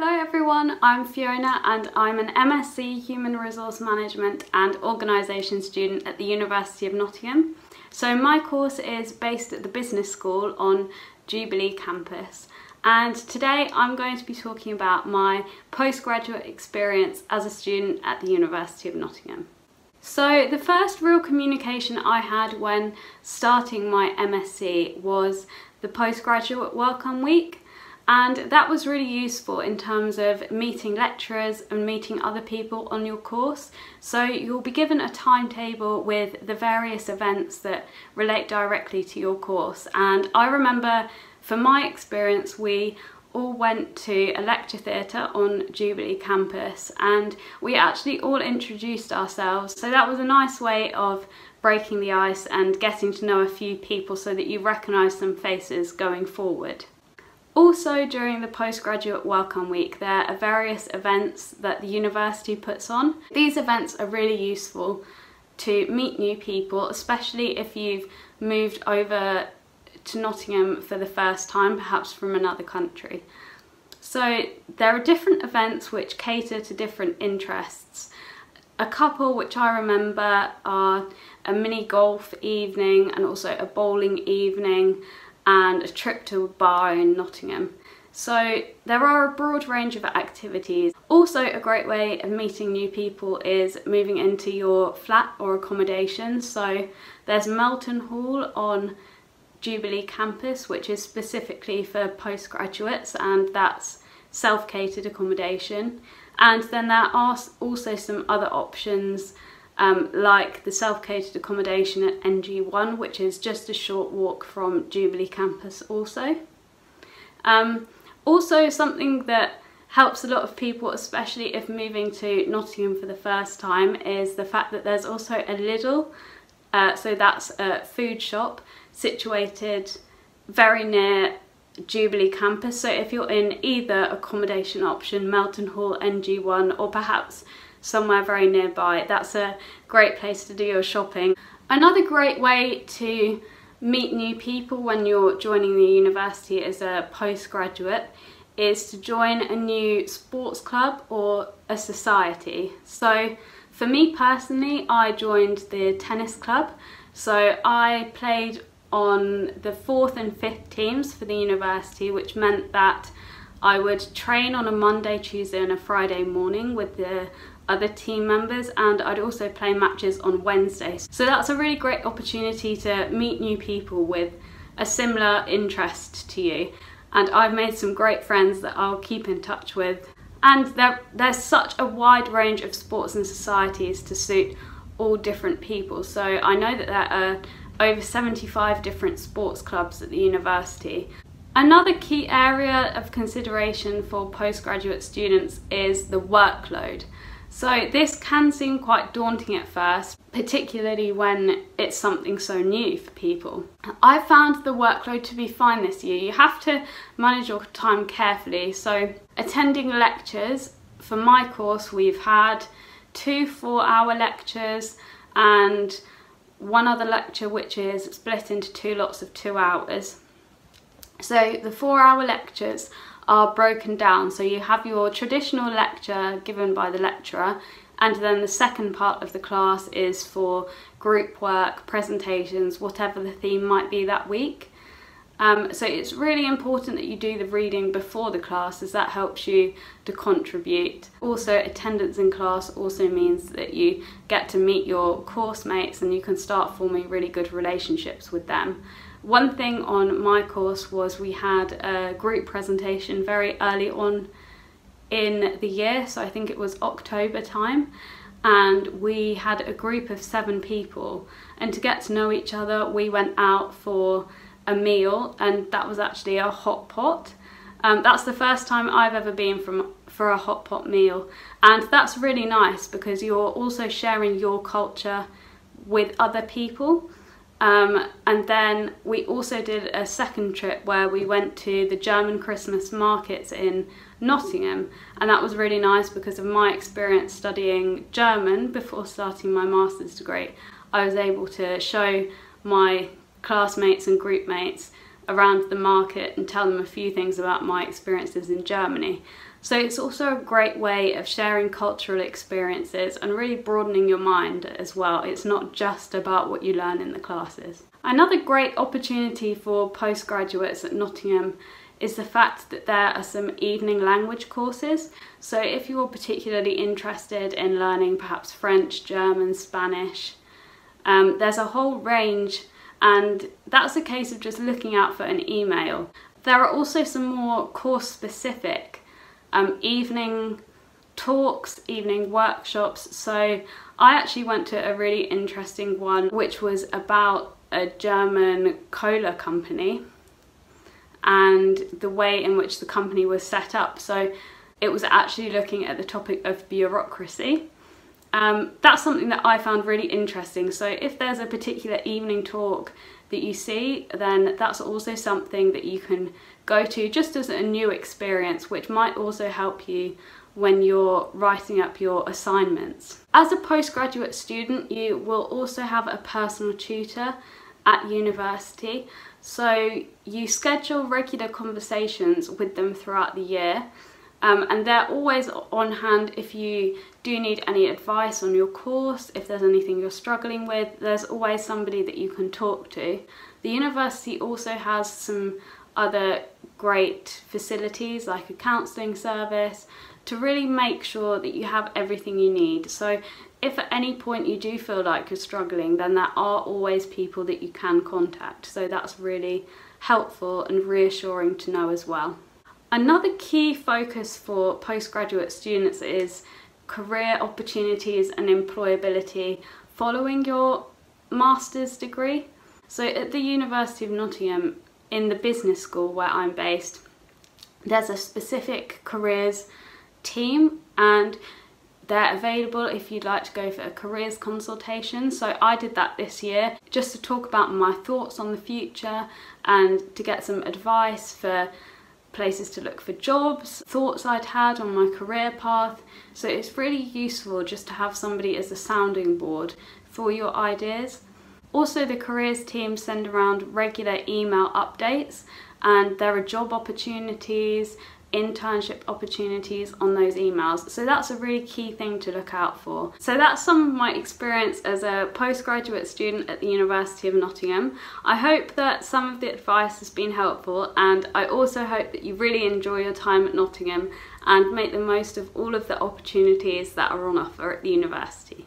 Hello everyone, I'm Fiona and I'm an MSc Human Resource Management and Organisation student at the University of Nottingham. So my course is based at the Business School on Jubilee campus, and today I'm going to be talking about my postgraduate experience as a student at the University of Nottingham. So the first real communication I had when starting my MSc was the postgraduate welcome week. And that was really useful in terms of meeting lecturers and meeting other people on your course. So you'll be given a timetable with the various events that relate directly to your course. And I remember from my experience, we all went to a lecture theatre on Jubilee campus and we actually all introduced ourselves. So that was a nice way of breaking the ice and getting to know a few people so that you recognise some faces going forward. Also, during the postgraduate welcome week, there are various events that the university puts on. These events are really useful to meet new people, especially if you've moved over to Nottingham for the first time, perhaps from another country. So there are different events which cater to different interests. A couple which I remember are a mini golf evening and also a bowling evening, and a trip to a bar in Nottingham. So there are a broad range of activities. Also, a great way of meeting new people is moving into your flat or accommodation. So there's Melton Hall on Jubilee campus, which is specifically for postgraduates, and that's self-catered accommodation. And then there are also some other options like the self-catered accommodation at NG1, which is just a short walk from Jubilee campus also. Also, something that helps a lot of people, especially if moving to Nottingham for the first time, is the fact that there's also a Lidl. So that's a food shop situated very near Jubilee campus. So if you're in either accommodation option, Melton Hall, NG1, or perhaps somewhere very nearby, that's a great place to do your shopping. Another great way to meet new people when you're joining the university as a postgraduate is to join a new sports club or a society. So for me personally, I joined the tennis club. So I played on the 4th and 5th teams for the university, which meant that I would train on a Monday, Tuesday and a Friday morning with the other team members, and I'd also play matches on Wednesdays. So that's a really great opportunity to meet new people with a similar interest to you. And I've made some great friends that I'll keep in touch with. And there's such a wide range of sports and societies to suit all different people. So I know that there are over 75 different sports clubs at the university. Another key area of consideration for postgraduate students is the workload. So this can seem quite daunting at first, particularly when it's something so new for people. I found the workload to be fine this year. You have to manage your time carefully. So attending lectures, for my course we've had 2 4-hour lectures and one other lecture which is split into 2 lots of 2 hours. So the 4-hour lectures are broken down, so you have your traditional lecture given by the lecturer, and then the second part of the class is for group work, presentations, whatever the theme might be that week. So it's really important that you do the reading before the class, as that helps you to contribute. Also, attendance in class also means that you get to meet your course mates and you can start forming really good relationships with them. One thing on my course was we had a group presentation very early on in the year, so I think it was October time, and we had a group of 7 people, and to get to know each other we went out for a meal, and that was actually a hot pot. That's the first time I've ever been for a hot pot meal, and that's really nice because you're also sharing your culture with other people. And then we also did a second trip where we went to the German Christmas markets in Nottingham, and that was really nice because of my experience studying German before starting my master's degree. I was able to show my classmates and group mates around the market and tell them a few things about my experiences in Germany. So it's also a great way of sharing cultural experiences and really broadening your mind as well. It's not just about what you learn in the classes. Another great opportunity for postgraduates at Nottingham is the fact that there are some evening language courses. So if you're particularly interested in learning perhaps French, German, Spanish, there's a whole range, and that's a case of just looking out for an email. There are also some more course-specific evening talks, evening workshops. So I actually went to a really interesting one which was about a German cola company and the way in which the company was set up. So it was actually looking at the topic of bureaucracy. That's something that I found really interesting. So if there's a particular evening talk that you see, then that's also something that you can go to just as a new experience, which might also help you when you're writing up your assignments. As a postgraduate student, you will also have a personal tutor at university. So you schedule regular conversations with them throughout the year. And they're always on hand if you do need any advice on your course, if there's anything you're struggling with, there's always somebody that you can talk to. The university also has some other great facilities like a counselling service to really make sure that you have everything you need. So if at any point you do feel like you're struggling, then there are always people that you can contact. So that's really helpful and reassuring to know as well. Another key focus for postgraduate students is career opportunities and employability following your master's degree. So at the University of Nottingham, in the business school where I'm based, there's a specific careers team and they're available if you'd like to go for a careers consultation. So I did that this year just to talk about my thoughts on the future and to get some advice for places to look for jobs, thoughts I'd had on my career path. So it's really useful just to have somebody as a sounding board for your ideas. Also, the careers team send around regular email updates, and there are job opportunities, internship opportunities on those emails. So that's a really key thing to look out for. So that's some of my experience as a postgraduate student at the University of Nottingham. I hope that some of the advice has been helpful, and I also hope that you really enjoy your time at Nottingham and make the most of all of the opportunities that are on offer at the university.